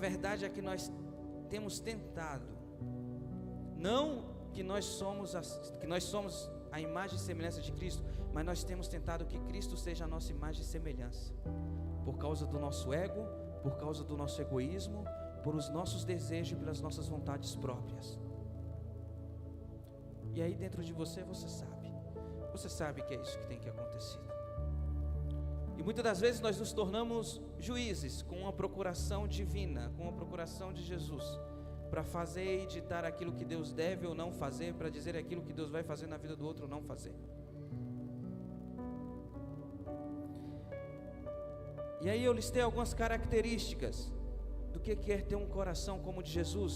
verdade é que nós temos tentado, não que nós somos a imagem e semelhança de Cristo, mas nós temos tentado que Cristo seja a nossa imagem e semelhança, por causa do nosso ego, por causa do nosso egoísmo, por os nossos desejos e pelas nossas vontades próprias. E aí dentro de você, você sabe que é isso que tem que acontecer. E muitas das vezes nós nos tornamos juízes com uma procuração divina, com uma procuração de Jesus, para fazer e ditar aquilo que Deus deve ou não fazer, para dizer aquilo que Deus vai fazer na vida do outro ou não fazer. E aí eu listei algumas características do que é ter um coração como o de Jesus.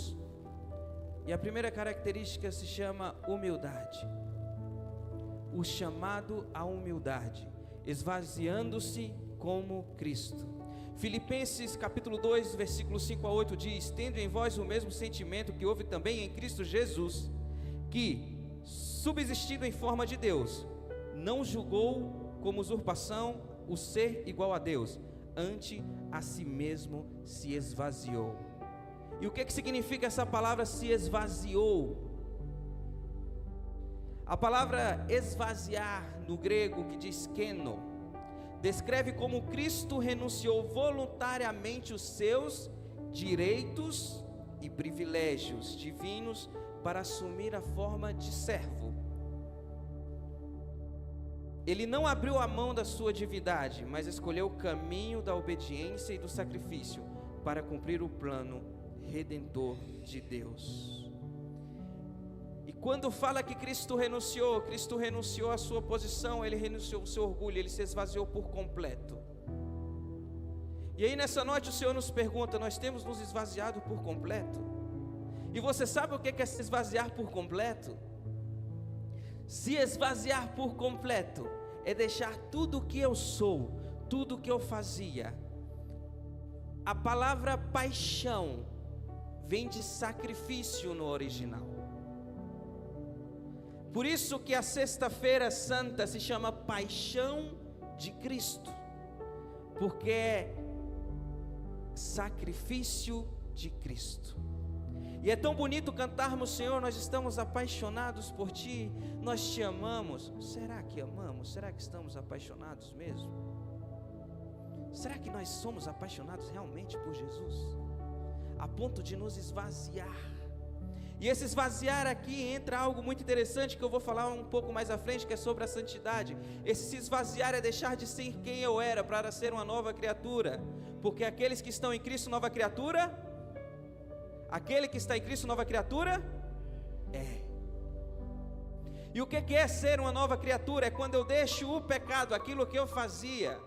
E a primeira característica se chama humildade. O chamado à humildade, esvaziando-se como Cristo. Filipenses capítulo 2, versículo 5 a 8 diz: tendo em vós o mesmo sentimento que houve também em Cristo Jesus, que, subsistindo em forma de Deus, não julgou como usurpação o ser igual a Deus, antes a si mesmo se esvaziou. E o que significa essa palavra se esvaziou? A palavra esvaziar no grego, que diz keno, descreve como Cristo renunciou voluntariamente os seus direitos e privilégios divinos para assumir a forma de servo. Ele não abriu a mão da sua divindade, mas escolheu o caminho da obediência e do sacrifício para cumprir o plano redentor de Deus. E quando fala que Cristo renunciou à sua posição, Ele renunciou ao seu orgulho, Ele se esvaziou por completo. E aí nessa noite o Senhor nos pergunta: nós temos nos esvaziado por completo? E você sabe o que é se esvaziar por completo? Se esvaziar por completo é deixar tudo o que eu sou, tudo o que eu fazia. A palavra paixão vem de sacrifício no original. Por isso que a sexta-feira santa se chama Paixão de Cristo, porque é sacrifício de Cristo. E é tão bonito cantarmos: Senhor, nós estamos apaixonados por Ti, nós Te amamos. Será que amamos? Será que estamos apaixonados mesmo? Será que nós somos apaixonados realmente por Jesus, a ponto de nos esvaziar? E esse esvaziar aqui entra algo muito interessante que eu vou falar um pouco mais à frente, que é sobre a santidade. Esse se esvaziar é deixar de ser quem eu era para ser uma nova criatura, porque aqueles que estão em Cristo, nova criatura, aquele que está em Cristo, nova criatura é. E o que é ser uma nova criatura? É quando eu deixo o pecado, aquilo que eu fazia.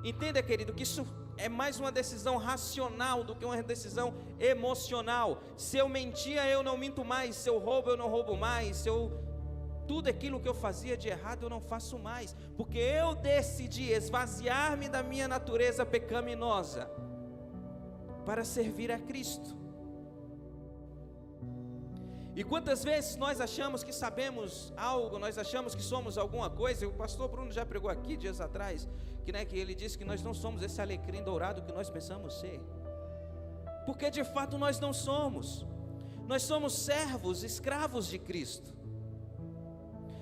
Entenda, querido, que isso é mais uma decisão racional do que uma decisão emocional. Se eu mentia, eu não minto mais. Se eu roubo, eu não roubo mais. Tudo aquilo que eu fazia de errado, eu não faço mais, porque eu decidi esvaziar-me da minha natureza pecaminosa para servir a Cristo. E quantas vezes nós achamos que sabemos algo, nós achamos que somos alguma coisa? O pastor Bruno já pregou aqui dias atrás, que ele disse que nós não somos esse alecrim dourado que nós pensamos ser, porque de fato nós não somos. Nós somos servos, escravos de Cristo.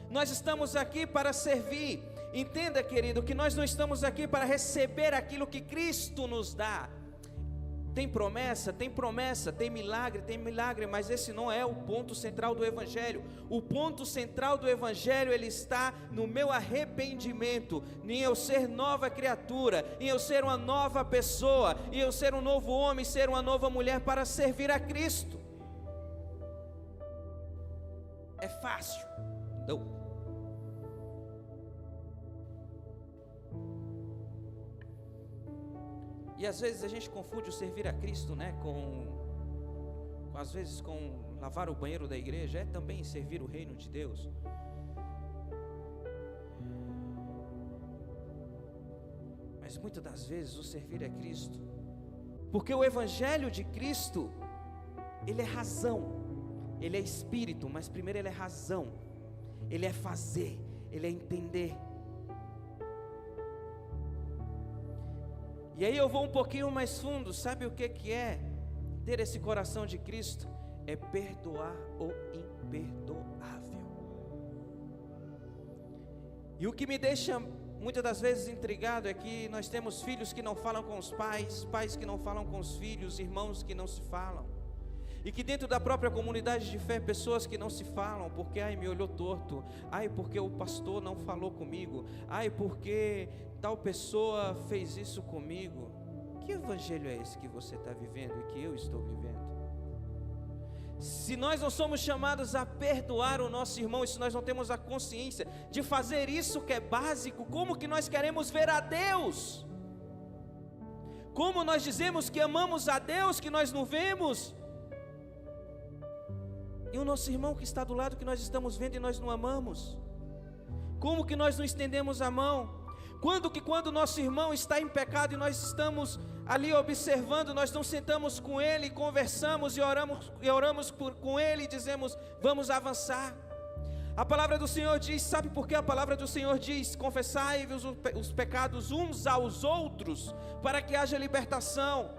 Nós estamos aqui para servir. Entenda, querido, que nós não estamos aqui para receber aquilo que Cristo nos dá. Tem promessa, tem milagre, mas esse não é o ponto central do Evangelho. O ponto central do Evangelho, ele está no meu arrependimento, em eu ser nova criatura, em eu ser uma nova pessoa, em eu ser um novo homem, ser uma nova mulher para servir a Cristo. É fácil? Não. E às vezes a gente confunde o servir a Cristo, né, às vezes com lavar o banheiro da igreja. É também servir o reino de Deus. Mas muitas das vezes o servir a Cristo, porque o Evangelho de Cristo, ele é razão, ele é espírito, mas primeiro ele é razão, ele é fazer, ele é entender. E aí eu vou um pouquinho mais fundo. Sabe o que é Ter esse coração de Cristo é perdoar o imperdoável. E o que me deixa muitas das vezes intrigado é que nós temos filhos que não falam com os pais, pais que não falam com os filhos, irmãos que não se falam. E que dentro da própria comunidade de fé, pessoas que não se falam, porque ai, me olhou torto, ai, porque o pastor não falou comigo, ai, porque tal pessoa fez isso comigo. Que evangelho é esse que você está vivendo e que eu estou vivendo? Se nós não somos chamados a perdoar o nosso irmão, e se nós não temos a consciência de fazer isso que é básico, como que nós queremos ver a Deus? Como nós dizemos que amamos a Deus, que nós não vemos? E o nosso irmão que está do lado, que nós estamos vendo e nós não amamos? Como que nós não estendemos a mão? Quando o nosso irmão está em pecado e nós estamos ali observando, nós não sentamos com ele, conversamos e oramos com ele e dizemos, vamos avançar. A palavra do Senhor diz, sabe por que a palavra do Senhor diz, confessai-vos os pecados uns aos outros, para que haja libertação.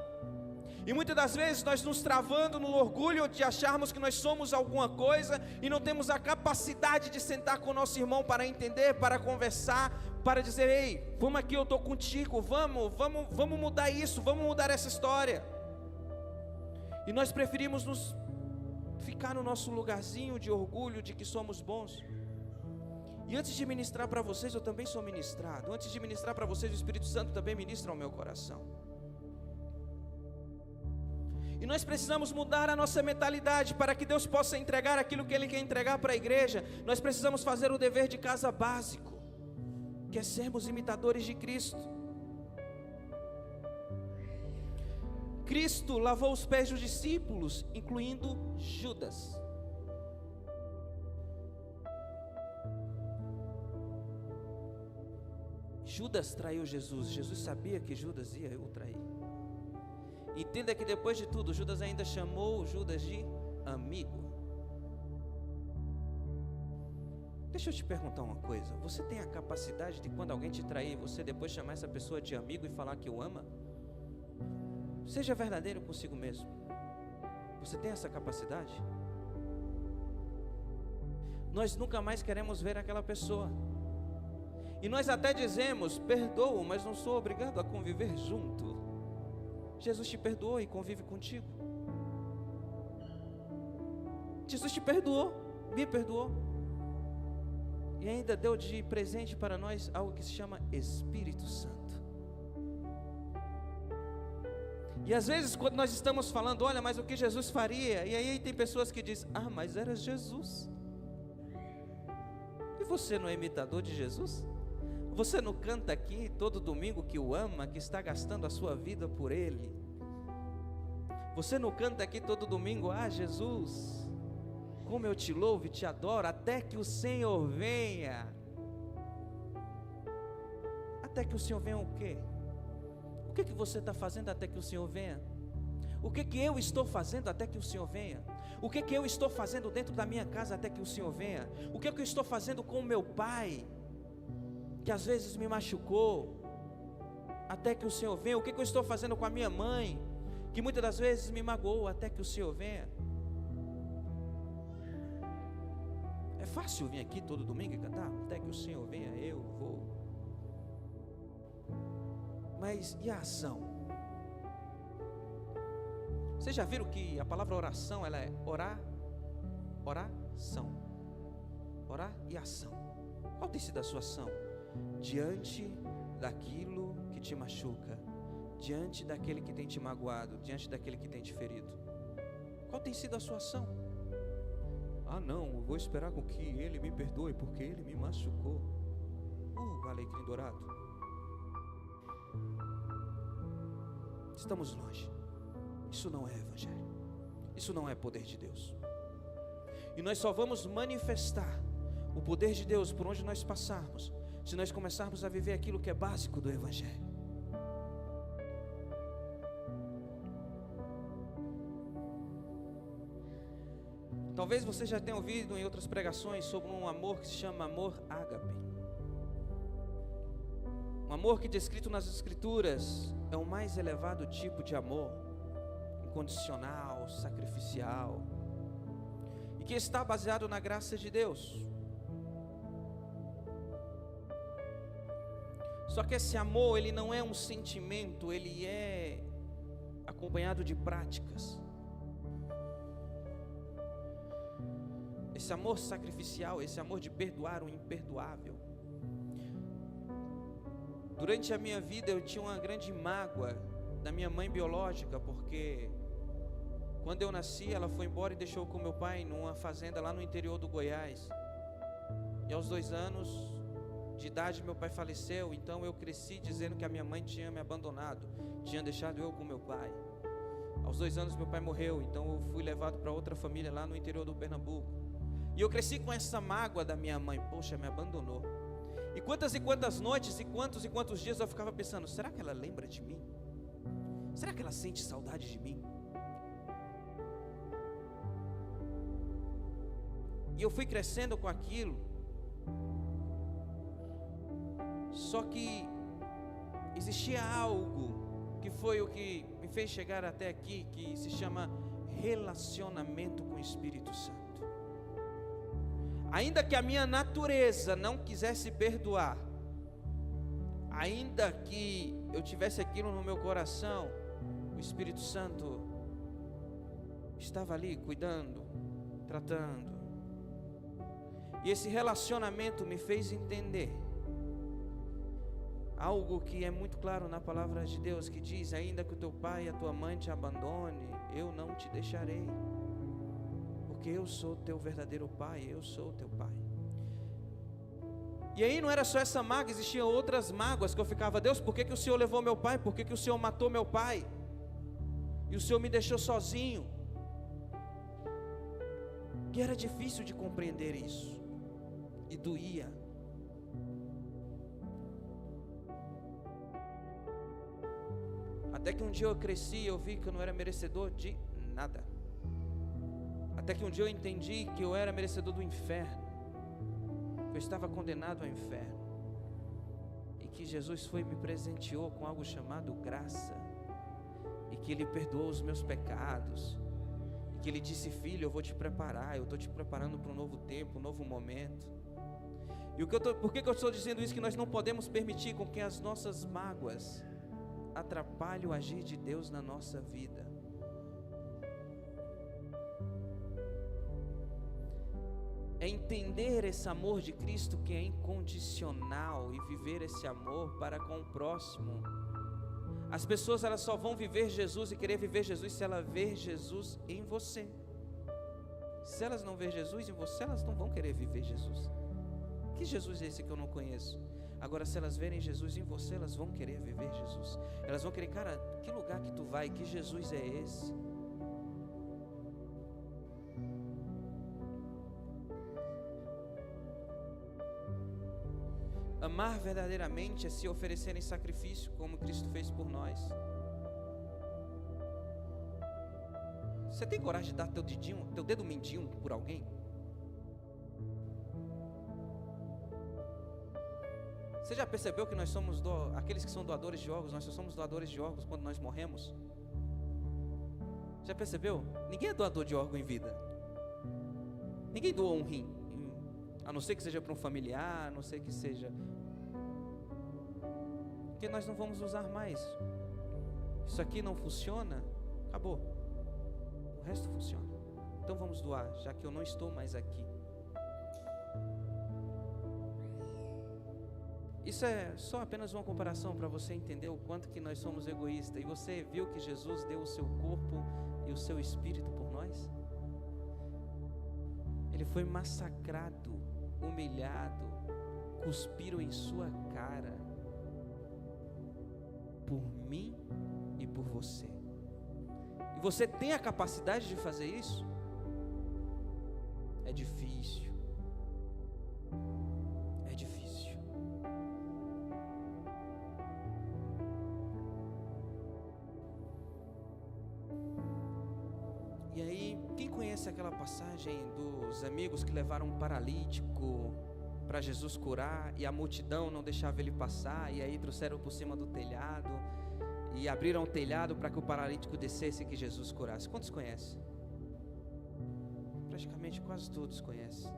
E muitas das vezes nós nos travando no orgulho de acharmos que nós somos alguma coisa e não temos a capacidade de sentar com o nosso irmão para entender, para conversar, para dizer, ei, vamos aqui, eu estou contigo, vamos mudar isso, vamos mudar essa história. E nós preferimos ficar no nosso lugarzinho de orgulho, de que somos bons. E antes de ministrar para vocês, eu também sou ministrado. Antes de ministrar para vocês, o Espírito Santo também ministra ao meu coração. E nós precisamos mudar a nossa mentalidade para que Deus possa entregar aquilo que Ele quer entregar para a igreja. Nós precisamos fazer o dever de casa básico, que é sermos imitadores de Cristo. Cristo lavou os pés dos discípulos, incluindo Judas. Judas traiu Jesus. Jesus sabia que Judas ia o trair. Entenda que depois de tudo, Judas ainda chamou Judas de amigo. Deixa eu te perguntar uma coisa. Você tem a capacidade de, quando alguém te trair, você depois chamar essa pessoa de amigo e falar que o ama? Seja verdadeiro consigo mesmo. Você tem essa capacidade? Nós nunca mais queremos ver aquela pessoa. E nós até dizemos, perdoo, mas não sou obrigado a conviver junto. Jesus te perdoou e convive contigo. Jesus te perdoou, me perdoou. E ainda deu de presente para nós algo que se chama Espírito Santo. E às vezes quando nós estamos falando, olha, mas o que Jesus faria? E aí tem pessoas que dizem, ah, mas era Jesus. E você não é imitador de Jesus? Você não canta aqui todo domingo que o ama, que está gastando a sua vida por Ele? Você não canta aqui todo domingo, ah, Jesus, como eu te louvo e te adoro, até que o Senhor venha. Até que o Senhor venha o quê? O que você está fazendo até que o Senhor venha? O que eu estou fazendo até que o Senhor venha? O que eu estou fazendo dentro da minha casa até que o Senhor venha? O que eu estou fazendo com o meu pai, que às vezes me machucou, até que o Senhor venha? O que eu estou fazendo com a minha mãe, que muitas das vezes me magoou, até que o Senhor venha? É fácil vir aqui todo domingo e cantar, até que o Senhor venha, eu vou. Mas e a ação? Vocês já viram que a palavra oração, ela é orar, oração, orar e ação. Qual tem sido a sua ação? Diante daquilo que te machuca, diante daquele que tem te magoado, diante daquele que tem te ferido. Qual tem sido a sua ação? Ah não, eu vou esperar com que ele me perdoe, porque ele me machucou. Alecrim dourado. Estamos longe. Isso não é evangelho. Isso não é poder de Deus. E nós só vamos manifestar o poder de Deus por onde nós passarmos, se nós começarmos a viver aquilo que é básico do evangelho. Talvez você já tenha ouvido em outras pregações sobre um amor que se chama amor ágape. Um amor que, descrito nas Escrituras, é o mais elevado tipo de amor. incondicional, sacrificial, e que está baseado na graça de Deus. Só que esse amor, ele não é um sentimento, ele é acompanhado de práticas. Esse amor sacrificial, esse amor de perdoar o imperdoável. Durante a minha vida eu tinha uma grande mágoa da minha mãe biológica, porque quando eu nasci ela foi embora e deixou com meu pai numa fazenda lá no interior do Goiás. E aos 2 anos de idade meu pai faleceu, então eu cresci dizendo que a minha mãe tinha me abandonado, tinha deixado eu com meu pai. Aos 2 anos meu pai morreu, então eu fui levado para outra família lá no interior do Pernambuco. E eu cresci com essa mágoa da minha mãe, poxa, me abandonou. E quantas noites e quantos dias eu ficava pensando, será que ela lembra de mim? Será que ela sente saudade de mim? E eu fui crescendo com aquilo. Só que existia algo que foi o que me fez chegar até aqui, que se chama relacionamento com o Espírito Santo. Ainda que a minha natureza não quisesse perdoar, ainda que eu tivesse aquilo no meu coração, o Espírito Santo estava ali cuidando, tratando. E esse relacionamento me fez entender algo que é muito claro na palavra de Deus, que diz: ainda que o teu pai e a tua mãe te abandone, eu não te deixarei, porque eu sou teu verdadeiro pai, eu sou teu pai. E aí não era só essa mágoa, existiam outras mágoas que eu ficava: Deus, por que o Senhor levou meu pai? Por que o Senhor matou meu pai? E o Senhor me deixou sozinho. E era difícil de compreender isso, e doía. Até que um dia eu cresci e eu vi que eu não era merecedor de nada. Até que um dia eu entendi que eu era merecedor do inferno, que eu estava condenado ao inferno, e que Jesus foi e me presenteou com algo chamado graça, e que Ele perdoou os meus pecados, e que Ele disse: filho, eu vou te preparar, eu estou te preparando para um novo tempo, um novo momento. E por que eu estou dizendo isso? Que nós não podemos permitir com que as nossas mágoas atrapalhem o agir de Deus na nossa vida. É entender esse amor de Cristo que é incondicional e viver esse amor para com o próximo. As pessoas, elas só vão viver Jesus e querer viver Jesus se ela ver Jesus em você. Se elas não ver Jesus em você, elas não vão querer viver Jesus. Que Jesus é esse que eu não conheço? Agora, se elas verem Jesus em você, elas vão querer viver Jesus. Elas vão querer: cara, que lugar que tu vai? Que Jesus é esse? Amar verdadeiramente é se oferecer em sacrifício, como Cristo fez por nós. Você tem coragem de dar teu dedo mindinho por alguém? Você já percebeu que nós somos aqueles que são doadores de órgãos, nós só somos doadores de órgãos quando nós morremos? Já percebeu? Ninguém é doador de órgão em vida. Ninguém doa um rim, a não ser que seja para um familiar, a não ser que seja, porque nós não vamos usar mais. Isso aqui não funciona, acabou. O resto funciona. Então vamos doar, já que eu não estou mais aqui. Isso é só apenas uma comparação para você entender o quanto que nós somos egoístas. E você viu que Jesus deu o seu corpo e o seu espírito por nós? Ele foi massacrado, humilhado, cuspiram em sua cara, por mim e por você. E você tem a capacidade de fazer isso? É difícil. É difícil. E aí, quem conhece aquela passagem dos amigos que levaram um paralítico para Jesus curar, e a multidão não deixava ele passar, e aí trouxeram por cima do telhado, e abriram o telhado para que o paralítico descesse e que Jesus curasse. Quantos conhecem? Praticamente quase todos conhecem.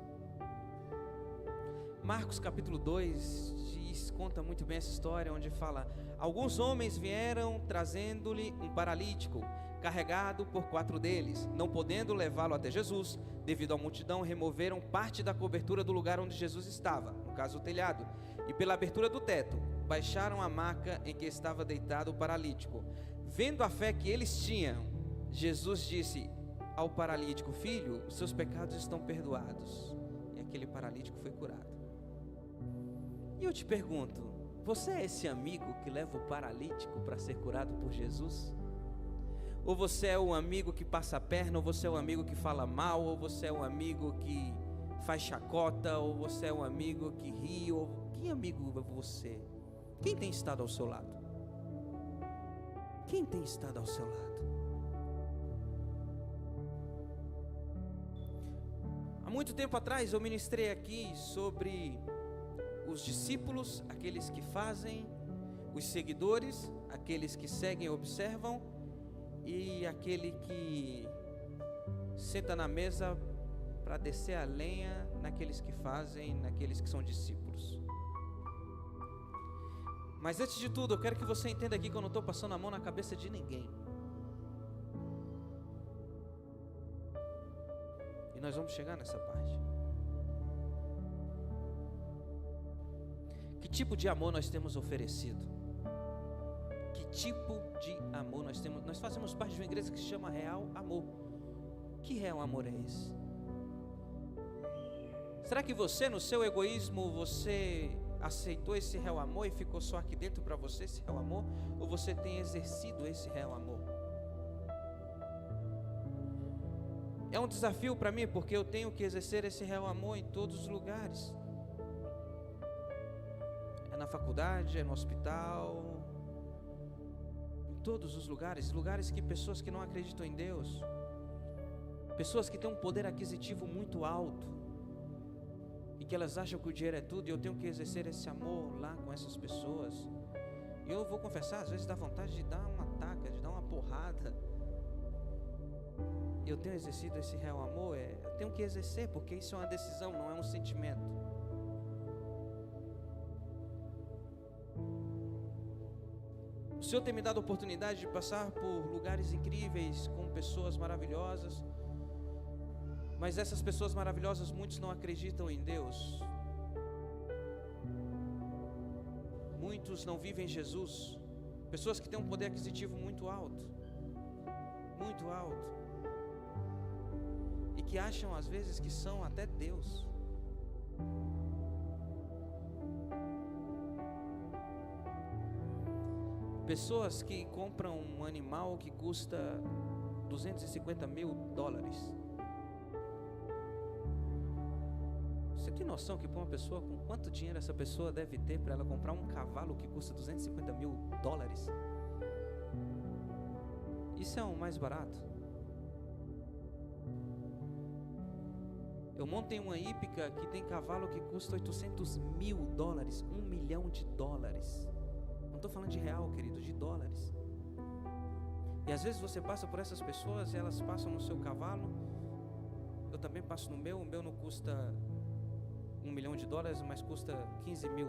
Marcos capítulo 2 conta muito bem essa história, onde fala: alguns homens vieram trazendo-lhe um paralítico, carregado por 4 deles. Não podendo levá-lo até Jesus, devido à multidão, removeram parte da cobertura do lugar onde Jesus estava, no caso o telhado, e pela abertura do teto, baixaram a maca em que estava deitado o paralítico. Vendo a fé que eles tinham, Jesus disse ao paralítico: filho, os seus pecados estão perdoados. E aquele paralítico foi curado. E eu te pergunto, você é esse amigo que leva o paralítico para ser curado por Jesus? Ou você é o amigo que passa a perna, ou você é o amigo que fala mal, ou você é o amigo que faz chacota, ou você é o amigo que ri, ou que amigo é você? Quem tem estado ao seu lado? Quem tem estado ao seu lado? Há muito tempo atrás eu ministrei aqui sobre os discípulos, aqueles que fazem, os seguidores, aqueles que seguem e observam, e aquele que senta na mesa para descer a lenha naqueles que fazem, naqueles que são discípulos. Mas antes de tudo, eu quero que você entenda aqui que eu não estou passando a mão na cabeça de ninguém. E nós vamos chegar nessa parte. Que tipo de amor nós temos oferecido? Que tipo de amor nós temos? Nós fazemos parte de uma igreja que se chama Real Amor. Que real amor é esse? Será que você, no seu egoísmo, você aceitou esse real amor e ficou só aqui dentro para você esse real amor? Ou você tem exercido esse real amor? É um desafio para mim, porque eu tenho que exercer esse real amor em todos os lugares. É na faculdade, é no hospital, em todos os lugares, lugares que pessoas que não acreditam em Deus, pessoas que têm um poder aquisitivo muito alto, e que elas acham que o dinheiro é tudo, e eu tenho que exercer esse amor lá com essas pessoas. E eu vou confessar, às vezes dá vontade de dar uma taca, de dar uma porrada. Eu tenho exercido esse real amor, eu tenho que exercer, porque isso é uma decisão, não é um sentimento. O Senhor tem me dado a oportunidade de passar por lugares incríveis, com pessoas maravilhosas, mas essas pessoas maravilhosas, muitos não acreditam em Deus, muitos não vivem Jesus, pessoas que têm um poder aquisitivo muito alto, e que acham às vezes que são até Deus. Pessoas que compram um animal que custa $250 mil. Você tem noção que para uma pessoa, com quanto dinheiro essa pessoa deve ter para ela comprar um cavalo que custa $250 mil? Isso é o mais barato. Eu montei uma hípica que tem cavalo que custa $800 mil, $1 milhão. Não estou falando de real, querido, de dólares. E às vezes você passa por essas pessoas e elas passam no seu cavalo. Eu também passo no meu. O meu não custa $1 milhão, mas custa $15 mil.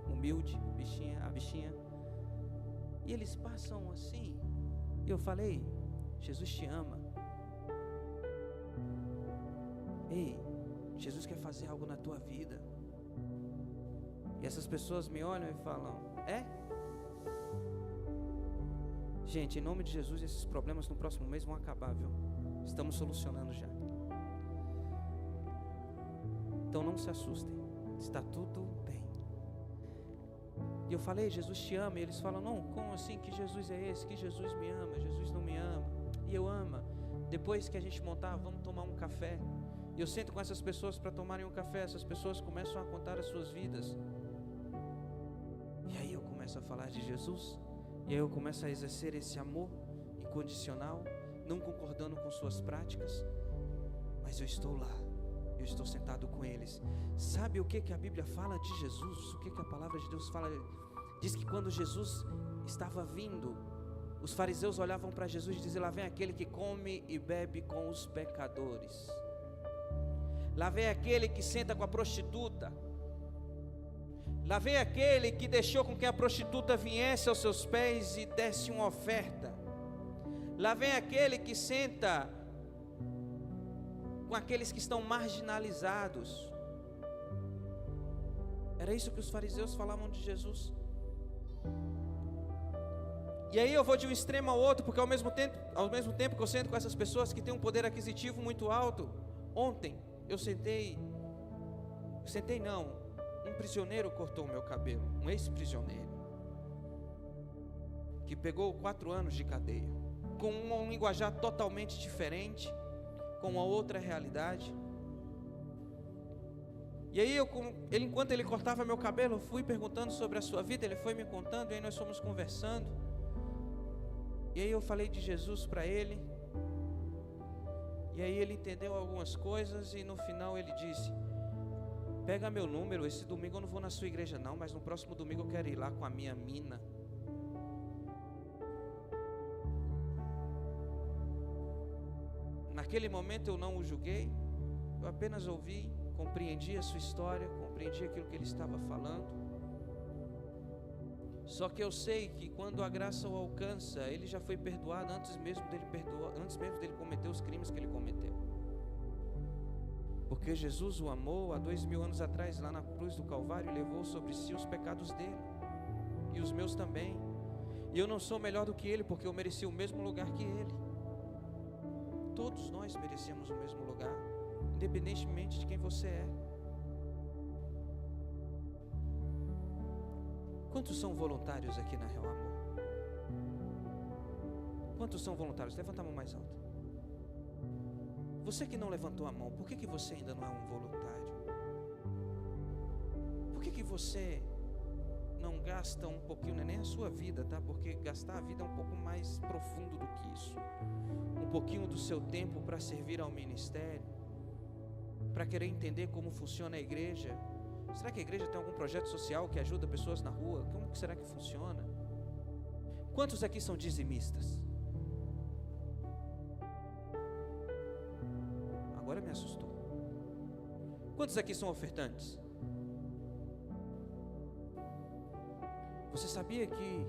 Humilde, a bichinha. E eles passam assim. E eu falei: Jesus te ama. Ei, Jesus quer fazer algo na tua vida. E essas pessoas me olham e falam: é? Gente, em nome de Jesus, esses problemas no próximo mês vão acabar, viu? Estamos solucionando já. Então não se assustem, está tudo bem. E eu falei: Jesus te ama. E eles falam: não, como assim? Que Jesus é esse? Que Jesus me ama? Jesus não me ama. E eu amo. Depois que a gente montar, vamos tomar um café. E eu sento com essas pessoas para tomarem um café. Essas pessoas começam a contar as suas vidas. E aí eu começo a falar de Jesus. E aí eu começo a exercer esse amor incondicional, não concordando com suas práticas, mas eu estou lá, eu estou sentado com eles. Sabe o que a Bíblia fala de Jesus? O que a palavra de Deus fala? Diz que quando Jesus estava vindo, os fariseus olhavam para Jesus e diziam: lá vem aquele que come e bebe com os pecadores, lá vem aquele que senta com a prostituta, lá vem aquele que deixou com que a prostituta viesse aos seus pés e desse uma oferta, lá vem aquele que senta com aqueles que estão marginalizados. Era isso que os fariseus falavam de Jesus. E aí eu vou de um extremo ao outro, porque ao mesmo tempo que eu sento com essas pessoas que têm um poder aquisitivo muito alto. Ontem eu sentei não, um prisioneiro cortou o meu cabelo, um ex-prisioneiro, que pegou 4 anos de cadeia, com um linguajar totalmente diferente, com uma outra realidade. E aí enquanto ele cortava meu cabelo, eu fui perguntando sobre a sua vida, ele foi me contando, e aí nós fomos conversando. E aí eu falei de Jesus para ele, e aí ele entendeu algumas coisas, e no final ele disse: pega meu número, esse domingo eu não vou na sua igreja não, mas no próximo domingo eu quero ir lá com a minha mina. Naquele momento eu não o julguei, eu apenas ouvi, compreendi a sua história, compreendi aquilo que ele estava falando. Só que eu sei que quando a graça o alcança, ele já foi perdoado antes mesmo dele cometer os crimes que ele cometeu. Porque Jesus o amou há 2000 anos atrás, lá na cruz do Calvário, e levou sobre si os pecados dele, e os meus também. E eu não sou melhor do que ele, porque eu mereci o mesmo lugar que ele. Todos nós merecemos o mesmo lugar, independentemente de quem você é. Quantos são voluntários aqui na Real Amor? Quantos são voluntários? Levanta a mão mais alta. Você que não levantou a mão, por que você ainda não é um voluntário? Por que você não gasta um pouquinho, não é nem a sua vida, tá? Porque gastar a vida é um pouco mais profundo do que isso. Um pouquinho do seu tempo para servir ao ministério, para querer entender como funciona a igreja. Será que a igreja tem algum projeto social que ajuda pessoas na rua? Como que será que funciona? Quantos aqui são dizimistas? Agora me assustou. Quantos aqui são ofertantes? Você sabia que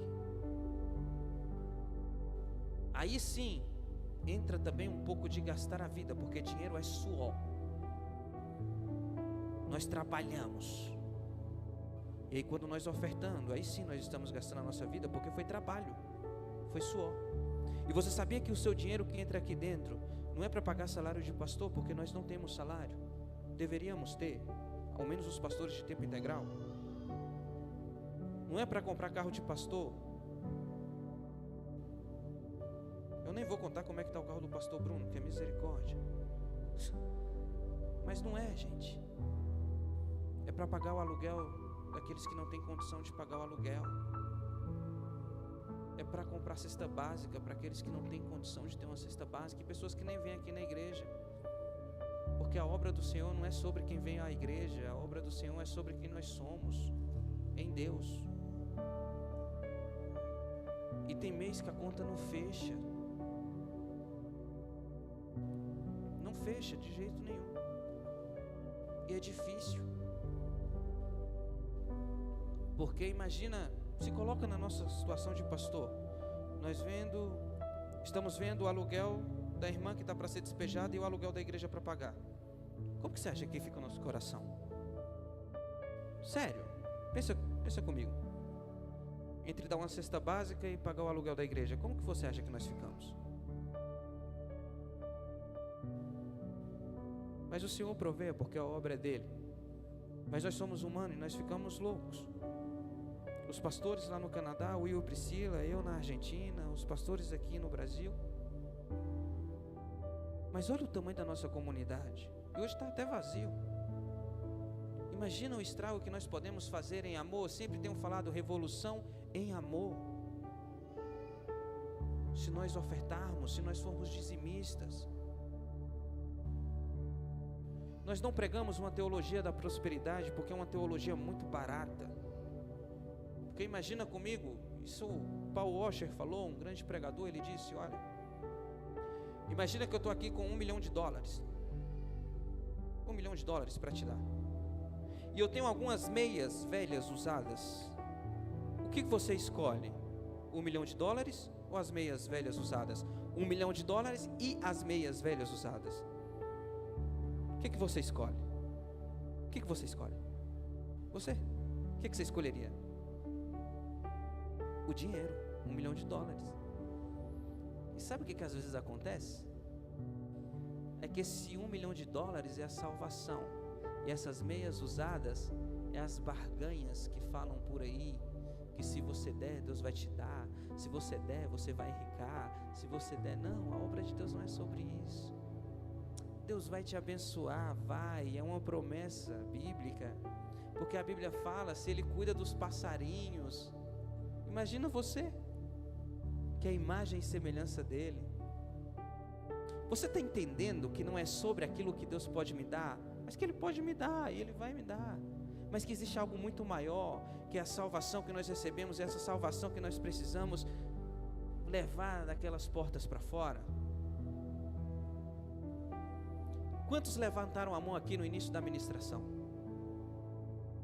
aí sim entra também um pouco de gastar a vida, porque dinheiro é suor. Nós trabalhamos, e aí quando nós ofertando, aí sim nós estamos gastando a nossa vida, porque foi trabalho, foi suor. E você sabia que o seu dinheiro que entra aqui dentro não é para pagar salário de pastor, porque nós não temos salário. Deveríamos ter, ao menos os pastores de tempo integral. Não é para comprar carro de pastor. Eu nem vou contar como é que está o carro do pastor Bruno, que é misericórdia. Mas não é, gente. É para pagar o aluguel daqueles que não têm condição de pagar o aluguel. É para comprar cesta básica para aqueles que não têm condição de ter uma cesta básica, e pessoas que nem vêm aqui na igreja. Porque a obra do Senhor não é sobre quem vem à igreja, a obra do Senhor é sobre quem nós somos em Deus. E tem mês que a conta não fecha. Não fecha de jeito nenhum. E é difícil. Porque imagina, se coloca na nossa situação de pastor. Estamos vendo o aluguel da irmã que está para ser despejada e o aluguel da igreja para pagar. Como que você acha que fica o nosso coração? Sério, pensa comigo. Entre dar uma cesta básica e pagar o aluguel da igreja, como que você acha que nós ficamos? Mas o Senhor provê, porque a obra é dele. Mas nós somos humanos e nós ficamos loucos. Os pastores lá no Canadá, o Will e Priscila, eu na Argentina, os pastores aqui no Brasil. Mas olha o tamanho da nossa comunidade. E hoje está até vazio. Imagina o estrago que nós podemos fazer em amor. Sempre tenho falado revolução em amor. Se nós ofertarmos, se nós formos dizimistas. Nós não pregamos uma teologia da prosperidade, porque é uma teologia muito barata. Porque imagina comigo, isso Paul Washer falou, um grande pregador, ele disse: olha, imagina que eu estou aqui com $1 milhão. $1 milhão para te dar. E eu tenho algumas meias velhas usadas. O que você escolhe? $1 milhão ou as meias velhas usadas? $1 milhão e as meias velhas usadas. O que você escolhe? O que você escolhe? Você? O que você escolheria? O dinheiro, $1 milhão. E sabe o que às vezes acontece? É que esse $1 milhão é a salvação, e essas meias usadas é as barganhas que falam por aí, que se você der, Deus vai te dar, se você der, você vai enricar, se você der. Não, a obra de Deus não é sobre isso. Deus vai te abençoar, vai, é uma promessa bíblica, porque a Bíblia fala, se Ele cuida dos passarinhos, imagina você, que é a imagem e semelhança dEle. Você está entendendo que não é sobre aquilo que Deus pode me dar, mas que Ele pode me dar, e Ele vai me dar, mas que existe algo muito maior, que é a salvação que nós recebemos, e essa salvação que nós precisamos levar daquelas portas para fora. Quantos levantaram a mão aqui no início da ministração?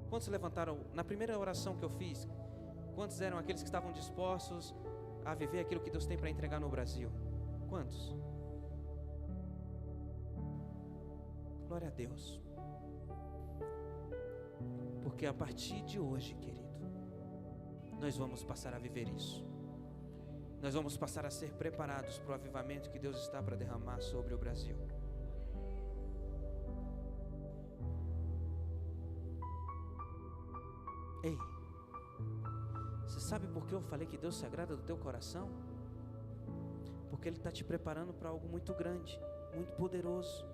Quantos levantaram, na primeira oração que eu fiz, quantos eram aqueles que estavam dispostos a viver aquilo que Deus tem para entregar no Brasil? Quantos? Glória a Deus. Porque a partir de hoje, querido, nós vamos passar a viver isso. Nós vamos passar a ser preparados para o avivamento que Deus está para derramar sobre o Brasil. Ei, você sabe por que eu falei que Deus se agrada do teu coração? Porque Ele está te preparando para algo muito grande, muito poderoso.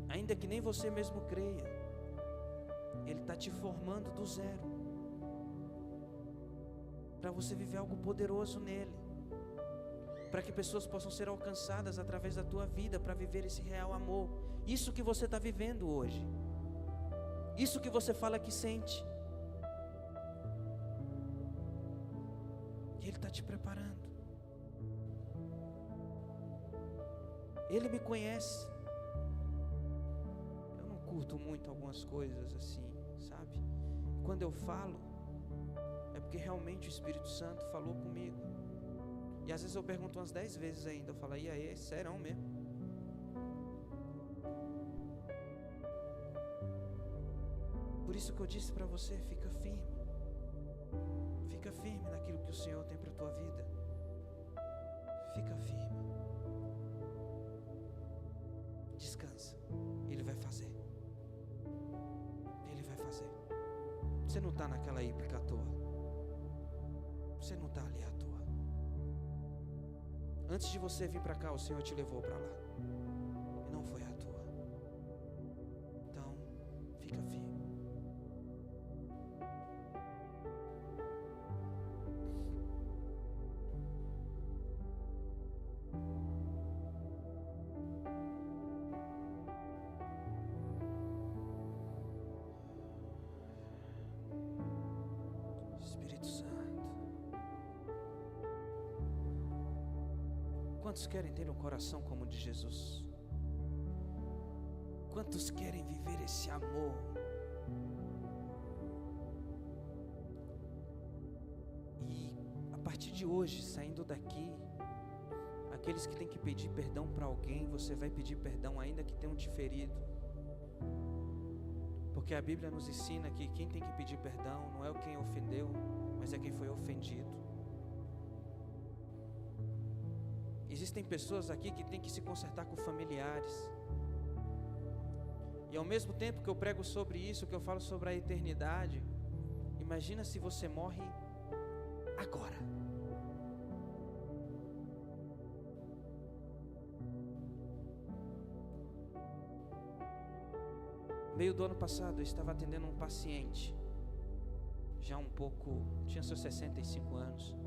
Ainda que nem você mesmo creia, Ele está te formando do zero, para você viver algo poderoso nele, para que pessoas possam ser alcançadas através da tua vida, para viver esse real amor. Isso que você está vivendo hoje, isso que você fala que sente, Ele está te preparando. Ele me conhece. Eu não curto muito algumas coisas assim, sabe? Quando eu falo, é porque realmente o Espírito Santo falou comigo. E às vezes eu pergunto umas 10 vezes ainda. Eu falo: e aí, serão mesmo? Por isso que eu disse para você, fica firme. Fica firme naquilo que o Senhor tem para a tua vida. Fica firme. Descansa. Ele vai fazer. Ele vai fazer. Você não está naquela hípica à toa. Você não está ali à toa. Antes de você vir para cá, o Senhor te levou para lá. E não foi à toa. Então, fica firme. Espírito Santo. Quantos querem ter um coração como o de Jesus? Quantos querem viver esse amor? E a partir de hoje, saindo daqui, aqueles que têm que pedir perdão para alguém, você vai pedir perdão ainda que tenham te ferido. Porque a Bíblia nos ensina que quem tem que pedir perdão não é quem ofendeu, mas é quem foi ofendido. Existem pessoas aqui que têm que se consertar com familiares. E ao mesmo tempo que eu prego sobre isso, que eu falo sobre a eternidade, imagina se você morre agora. Meio do ano passado eu estava atendendo um paciente, já um pouco, tinha seus 65 anos.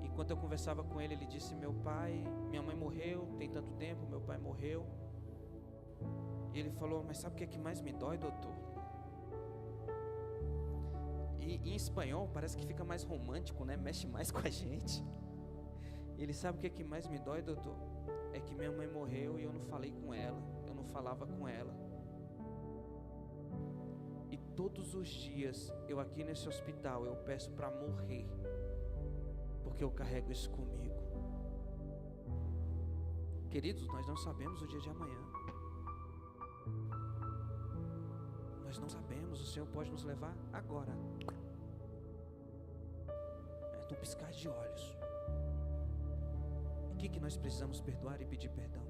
Enquanto eu conversava com ele, ele disse: minha mãe morreu, tem tanto tempo, meu pai morreu. E ele falou: mas sabe o que é que mais me dói, doutor? E em espanhol parece que fica mais romântico, né? Mexe mais com a gente. Ele sabe o que é que mais me dói, doutor? É que minha mãe morreu e eu não falei com ela. Eu não falava com ela. E todos os dias, eu aqui nesse hospital, eu peço para morrer. Porque eu carrego isso comigo. Queridos, nós não sabemos o dia de amanhã. Nós não sabemos, o Senhor pode nos levar agora. É num piscar de olhos. E o que nós precisamos perdoar e pedir perdão?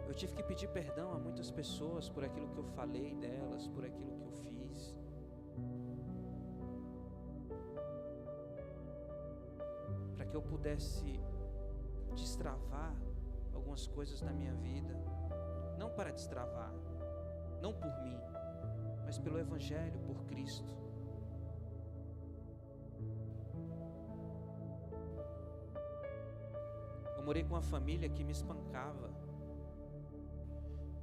Eu tive que pedir perdão a muitas pessoas por aquilo que eu falei delas, por aquilo que eu fiz. Para que eu pudesse destravar algumas coisas na minha vida. Não para destravar, não por mim, mas pelo Evangelho, por Cristo. Eu morei com uma família que me espancava.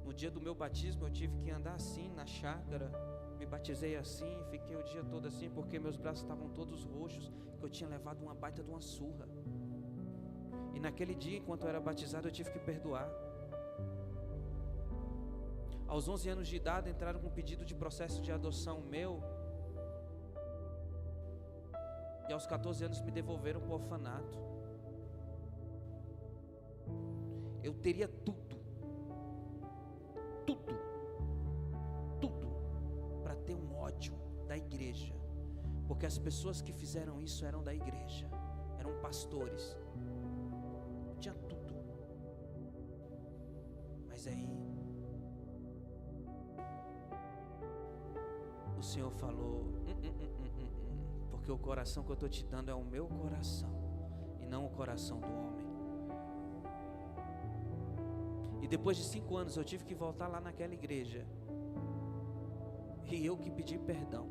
No dia do meu batismo eu tive que andar assim na chácara. Me batizei assim, fiquei o dia todo assim, porque meus braços estavam todos roxos, que eu tinha levado uma baita de uma surra. E naquele dia, enquanto eu era batizado, eu tive que perdoar. Aos 11 anos de idade, entraram com um pedido de processo de adoção meu. E aos 14 anos me devolveram para o orfanato. Eu teria tudo para ter um ódio da igreja. Porque as pessoas que fizeram isso eram da igreja, eram pastores. Tinha tudo. Mas aí o Senhor falou, porque o coração que eu estou te dando é o meu coração, e não o coração do homem. E depois de 5 anos eu tive que voltar lá naquela igreja, e eu que pedi perdão,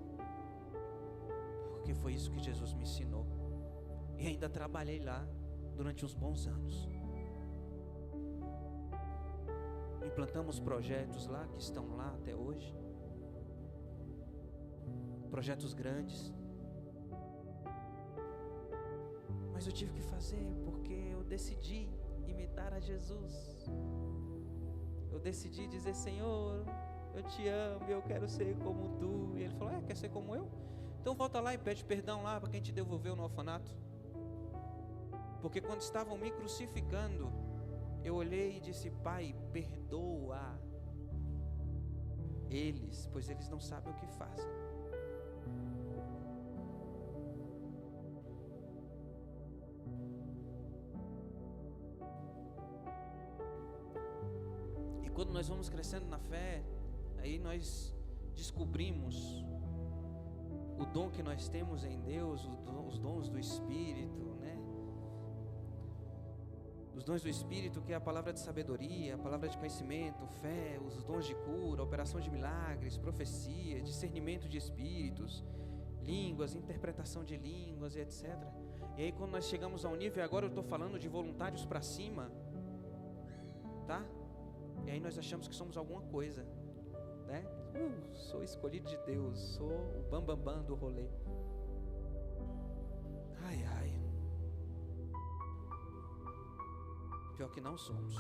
porque foi isso que Jesus me ensinou. E ainda trabalhei lá durante uns bons anos. Implantamos projetos lá que estão lá até hoje. Projetos grandes. Mas eu tive que fazer porque eu decidi imitar a Jesus. Eu decidi dizer, Senhor, eu te amo, eu quero ser como tu. E ele falou, quer ser como eu? Então volta lá e pede perdão lá para quem te devolveu no orfanato. Porque quando estavam me crucificando, eu olhei e disse, Pai, perdoa eles, pois eles não sabem o que fazem. E quando nós vamos crescendo na fé, aí nós descobrimos o dom que nós temos em Deus, os dons do Espírito, né? Os dons do Espírito, que é a palavra de sabedoria, a palavra de conhecimento, fé, os dons de cura, operação de milagres, profecia, discernimento de espíritos, línguas, interpretação de línguas e etc. E aí quando nós chegamos a um nível, agora eu estou falando de voluntários para cima, tá? E aí nós achamos que somos alguma coisa, né? Sou escolhido de Deus, sou o bambambam do rolê. Ai, ai. Pior que não somos.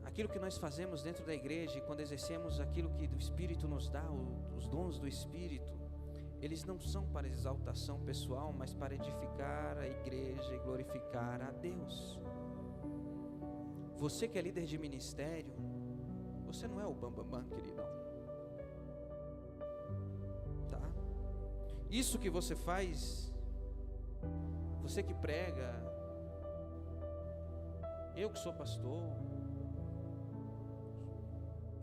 Aquilo que nós fazemos dentro da igreja, quando exercemos aquilo que o Espírito nos dá, os dons do Espírito, eles não são para exaltação pessoal, mas para edificar a igreja e glorificar a Deus. Você que é líder de ministério, você não é o bambambam, queridão. Tá? Isso que você faz, você que prega, eu que sou pastor,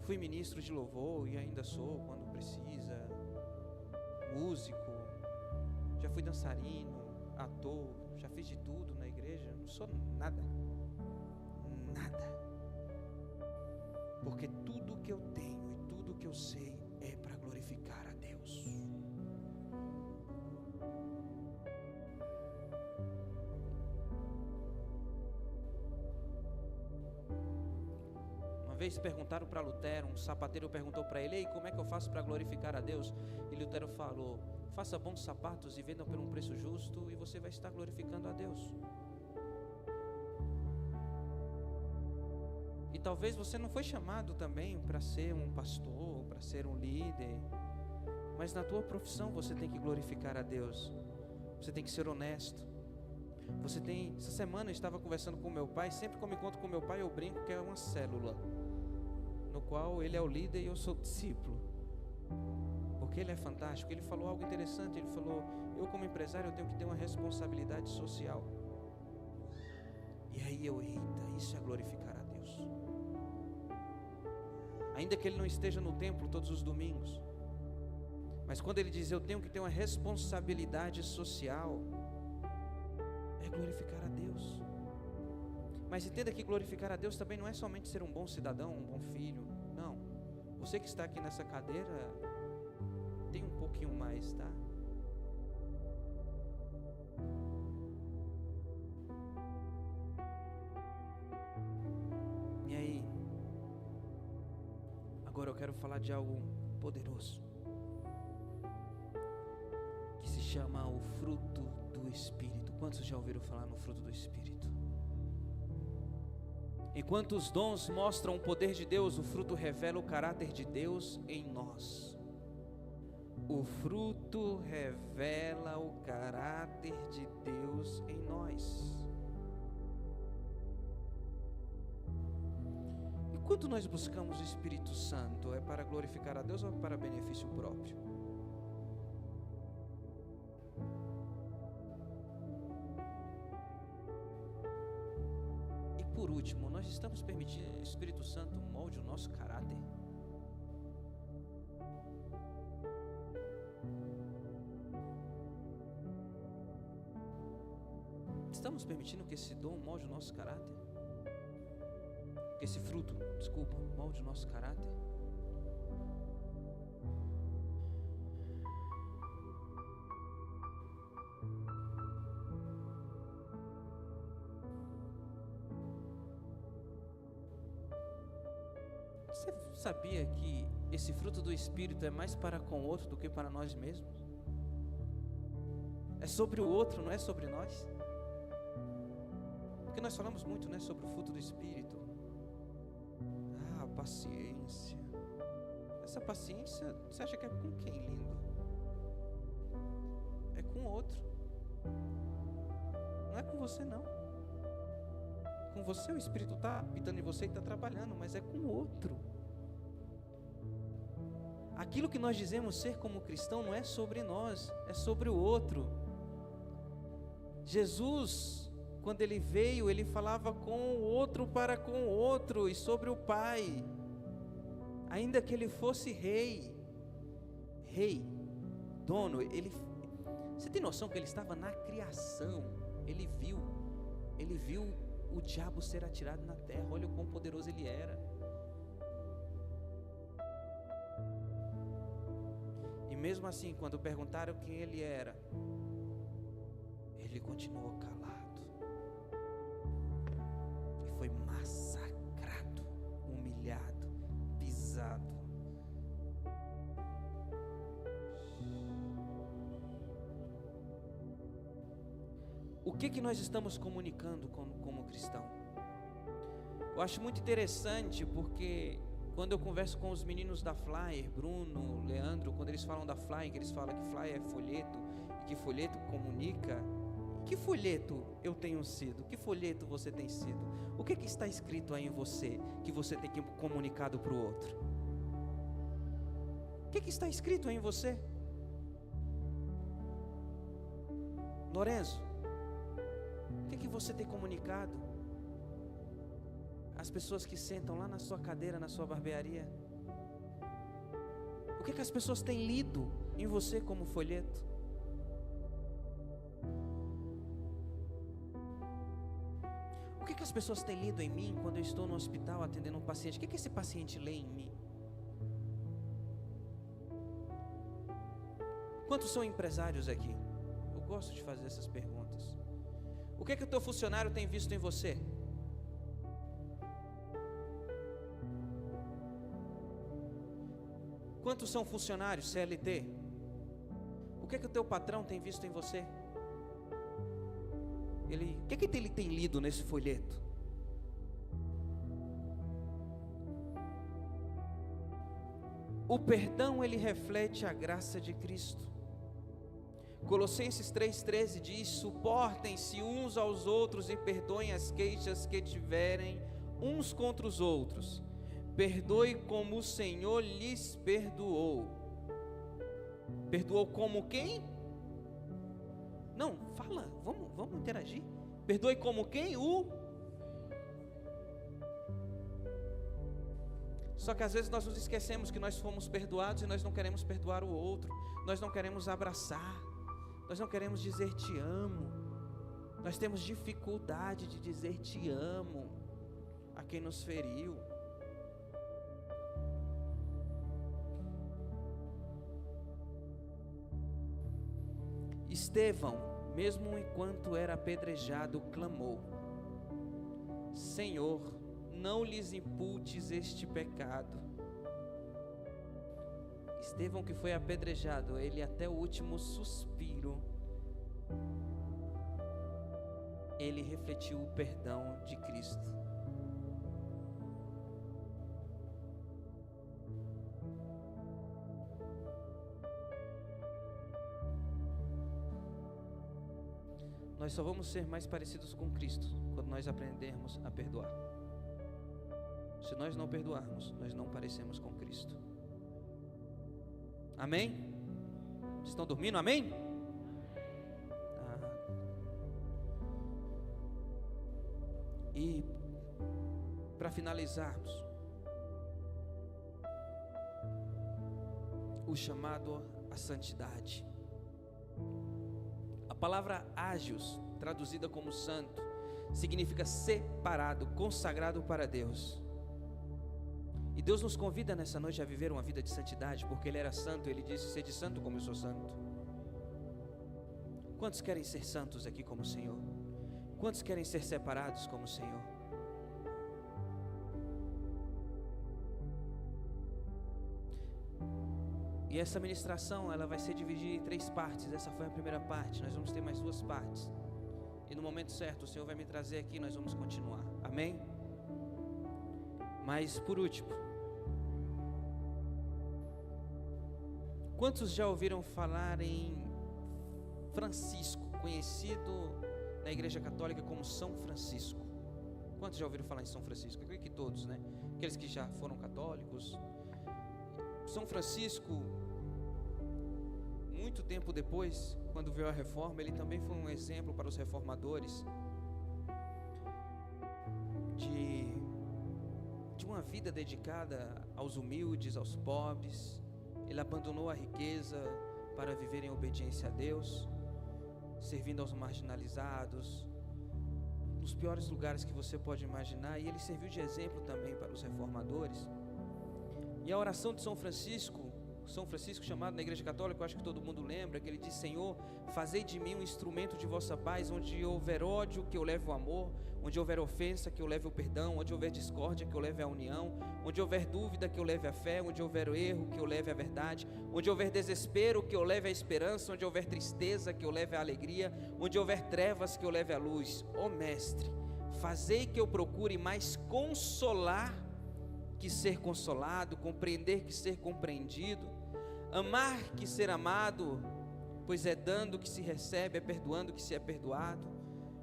fui ministro de louvor e ainda sou quando precisa, músico, já fui dançarino, ator, já fiz de tudo na igreja, não sou nada. Porque tudo que eu tenho e tudo que eu sei é para glorificar a Deus. vez perguntaram para Lutero, um sapateiro perguntou para ele: ei, como é que eu faço para glorificar a Deus? E Lutero falou: faça bons sapatos e vendam por um preço justo e você vai estar glorificando a Deus. E talvez você não foi chamado também para ser um pastor, para ser um líder, mas na tua profissão você tem que glorificar a Deus. Você tem que ser honesto. Essa semana eu estava conversando com meu pai. Sempre que eu me encontro com meu pai, eu brinco que é uma célula, no qual ele é o líder e eu sou o discípulo, porque ele é fantástico. Ele falou algo interessante. Ele falou: eu como empresário, eu tenho que ter uma responsabilidade social. E aí eita, isso é glorificar a Deus. Ainda que ele não esteja no templo todos os domingos, mas quando ele diz: eu tenho que ter uma responsabilidade social, é glorificar a Deus. Mas entenda que glorificar a Deus também não é somente ser um bom cidadão, um bom filho. Não. Você que está aqui nessa cadeira tem um pouquinho mais, tá? E aí? Agora eu quero falar de algo poderoso, que se chama o fruto do Espírito. Quantos já ouviram falar no fruto do Espírito? Enquanto os dons mostram o poder de Deus, o fruto revela o caráter de Deus em nós. O fruto revela o caráter de Deus em nós. E quando nós buscamos o Espírito Santo, é para glorificar a Deus ou é para benefício próprio? Por último, nós estamos permitindo que o Espírito Santo molde o nosso caráter? Estamos permitindo que esse dom molde o nosso caráter? Que esse fruto, molde o nosso caráter? Você sabia que esse fruto do Espírito é mais para com o outro do que para nós mesmos? É sobre o outro, não é sobre nós? Porque nós falamos muito, né, sobre o fruto do Espírito. Ah, paciência. Essa paciência, você acha que é com quem, lindo? É com o outro. Não é com você, não. Com você o Espírito está habitando em você e está trabalhando, mas é com o outro. Aquilo que nós dizemos ser como cristão não é sobre nós, é sobre o outro. Jesus, quando ele veio, ele falava com o outro para com o outro e sobre o Pai. Ainda que ele fosse rei, dono, você tem noção que ele estava na criação? Ele viu o diabo ser atirado na terra. Olha o quão poderoso ele era. E mesmo assim, quando perguntaram quem ele era, ele continuou calado e foi massacrado, humilhado, pisado. O que nós estamos comunicando como cristão? Eu acho muito interessante, porque quando eu converso com os meninos da Flyer, Bruno, Leandro, quando eles falam da Flyer, que eles falam que Flyer é folheto, e que folheto comunica, que folheto eu tenho sido? Que folheto você tem sido? O que está escrito aí em você, que você tem comunicado para o outro? O que está escrito aí em você? Lorenzo, o que você tem comunicado às pessoas que sentam lá na sua cadeira, na sua barbearia? O que as pessoas têm lido em você como folheto? O que as pessoas têm lido em mim quando eu estou no hospital atendendo um paciente? O que esse paciente lê em mim? Quantos são empresários aqui? Eu gosto de fazer essas perguntas. O que o teu funcionário tem visto em você? Quantos são funcionários CLT? O que é que o teu patrão tem visto em você? O que é que ele tem lido nesse folheto? O perdão, ele reflete a graça de Cristo. Colossenses 3,13 diz: suportem-se uns aos outros e perdoem as queixas que tiverem uns contra os outros. Perdoe como o Senhor lhes perdoou. Perdoou como quem? Não, fala, vamos interagir. Perdoe como quem? Só que às vezes nós nos esquecemos que nós fomos perdoados e nós não queremos perdoar o outro. Nós não queremos abraçar. Nós não queremos dizer te amo. Nós temos dificuldade de dizer te amo a quem nos feriu. Estevão, mesmo enquanto era apedrejado, clamou: Senhor, não lhes imputes este pecado. Estevão, que foi apedrejado, ele até o último suspiro, ele refletiu o perdão de Cristo. Nós só vamos ser mais parecidos com Cristo quando nós aprendermos a perdoar. Se nós não perdoarmos, nós não parecemos com Cristo. Amém? Vocês estão dormindo? Amém? E para finalizarmos, o chamado à santidade. A palavra ágios, traduzida como santo, significa separado, consagrado para Deus. E Deus nos convida nessa noite a viver uma vida de santidade, porque Ele era santo. Ele disse: sede santo como eu sou santo. Quantos querem ser santos aqui como o Senhor? Quantos querem ser separados como o Senhor? E essa ministração, ela vai ser dividida em 3 partes. Essa foi a primeira parte. Nós vamos ter mais 2 partes. E no momento certo, o Senhor vai me trazer aqui, nós vamos continuar. Amém? Mas por último, quantos já ouviram falar em Francisco, conhecido na Igreja Católica como São Francisco? Quantos já ouviram falar em São Francisco? Eu creio que todos, né? Aqueles que já foram católicos. São Francisco, muito tempo depois, quando veio a reforma, ele também foi um exemplo para os reformadores de uma vida dedicada aos humildes, aos pobres. Ele abandonou a riqueza para viver em obediência a Deus, servindo aos marginalizados, nos piores lugares que você pode imaginar. E ele serviu de exemplo também para os reformadores. E a oração de São Francisco chamado na Igreja Católica, eu acho que todo mundo lembra, que ele diz: Senhor, fazei de mim um instrumento de vossa paz, onde houver ódio, que eu leve o amor, onde houver ofensa, que eu leve o perdão, onde houver discórdia, que eu leve a união, onde houver dúvida, que eu leve a fé, onde houver erro, que eu leve a verdade, onde houver desespero, que eu leve a esperança, onde houver tristeza, que eu leve a alegria, onde houver trevas, que eu leve a luz. Ó Mestre, fazei que eu procure mais consolar que ser consolado, compreender que ser compreendido, amar que ser amado, pois é dando que se recebe, é perdoando que se é perdoado,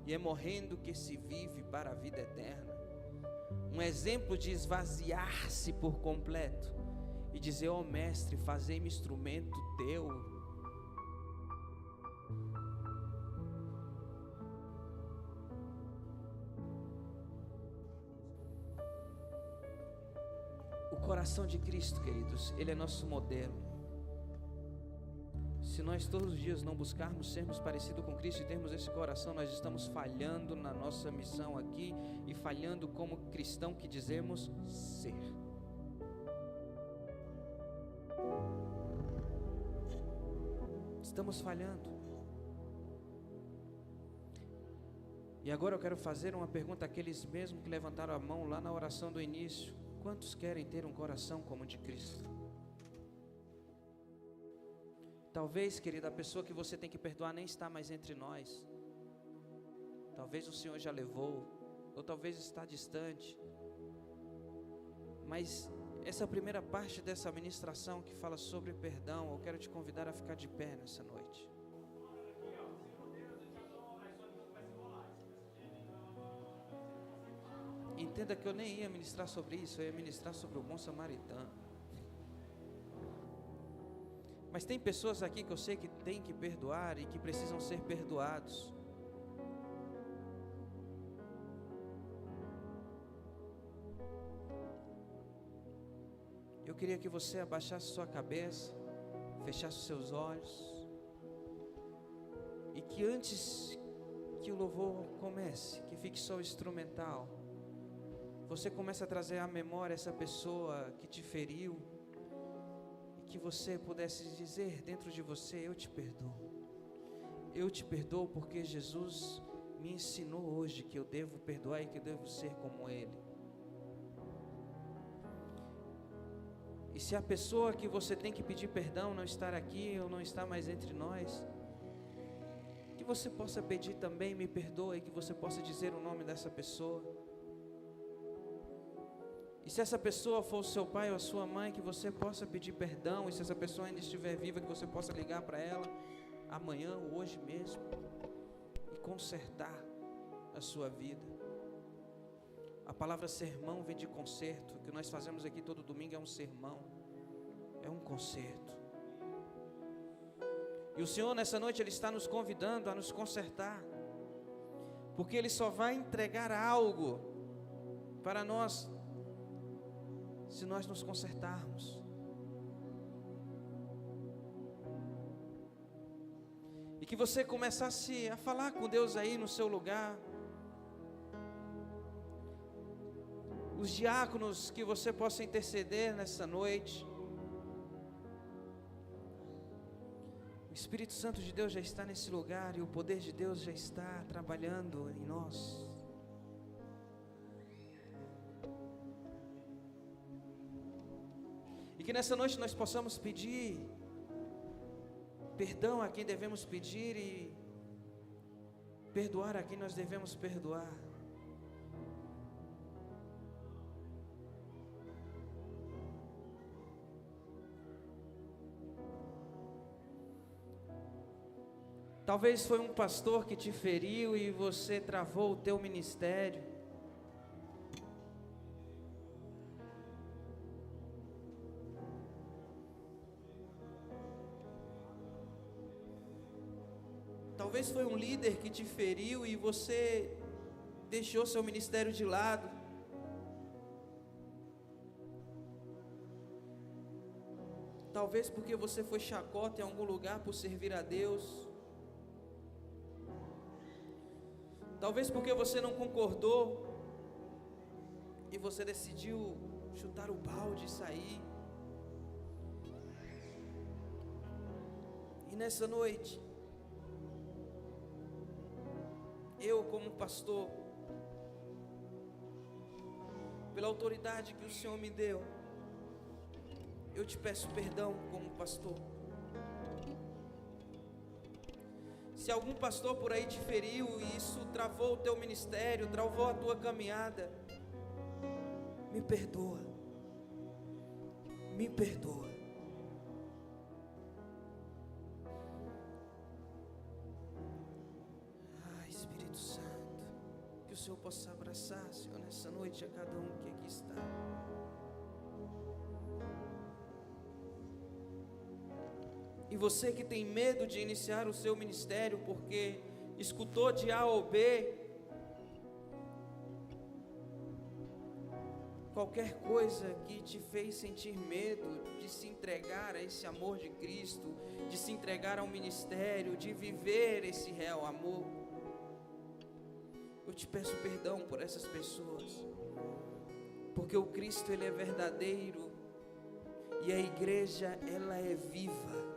e é morrendo que se vive para a vida eterna. Um exemplo de esvaziar-se por completo e dizer: ó Mestre, fazei-me instrumento teu. O coração de Cristo, queridos, Ele é nosso modelo. Se nós todos os dias não buscarmos sermos parecidos com Cristo e termos esse coração, nós estamos falhando na nossa missão aqui e falhando como cristão que dizemos ser. Estamos falhando. E agora eu quero fazer uma pergunta àqueles mesmos que levantaram a mão lá na oração do início: quantos querem ter um coração como o de Cristo? Talvez, querida, a pessoa que você tem que perdoar nem está mais entre nós. Talvez o Senhor já levou, ou talvez está distante. Mas essa primeira parte dessa ministração que fala sobre perdão, eu quero te convidar a ficar de pé nessa noite. Entenda que eu nem ia ministrar sobre isso, eu ia ministrar sobre o bom samaritano. Mas tem pessoas aqui que eu sei que tem que perdoar e que precisam ser perdoados. Eu queria que você abaixasse sua cabeça, fechasse os seus olhos, e que antes que o louvor comece, que fique só o instrumental, você comece a trazer à memória essa pessoa que te feriu, e que você pudesse dizer dentro de você: eu te perdoo. Eu te perdoo porque Jesus me ensinou hoje que eu devo perdoar e que eu devo ser como Ele. E se a pessoa que você tem que pedir perdão não estar aqui ou não está mais entre nós, que você possa pedir também: me perdoa, e que você possa dizer o nome dessa pessoa. E se essa pessoa for o seu pai ou a sua mãe, que você possa pedir perdão. E se essa pessoa ainda estiver viva, que você possa ligar para ela amanhã ou hoje mesmo e consertar a sua vida. A palavra sermão vem de conserto. O que nós fazemos aqui todo domingo é um sermão, é um conserto. E o Senhor nessa noite Ele está nos convidando a nos consertar, porque Ele só vai entregar algo para nós se nós nos consertarmos. E que você começasse a falar com Deus aí no seu lugar. Os diáconos, que você possa interceder nessa noite. O Espírito Santo de Deus já está nesse lugar e o poder de Deus já está trabalhando em nós. E que nessa noite nós possamos pedir perdão a quem devemos pedir e perdoar a quem nós devemos perdoar. Talvez foi um pastor que te feriu e você travou o teu ministério. Talvez foi um líder que te feriu e você deixou seu ministério de lado. Talvez porque você foi chacota em algum lugar por servir a Deus. Talvez porque você não concordou e você decidiu chutar o balde e sair. E nessa noite, eu como pastor, pela autoridade que o Senhor me deu, eu te peço perdão como pastor. Se algum pastor por aí te feriu e isso travou o teu ministério, travou a tua caminhada, me perdoa. Me perdoa. Espírito Santo, que o Senhor possa abraçar, Senhor, nessa noite a cada um que aqui está. E você que tem medo de iniciar o seu ministério porque escutou de A ou B, qualquer coisa que te fez sentir medo de se entregar a esse amor de Cristo, de se entregar ao ministério, de viver esse real amor, eu te peço perdão por essas pessoas, porque o Cristo Ele é verdadeiro e a igreja ela é viva.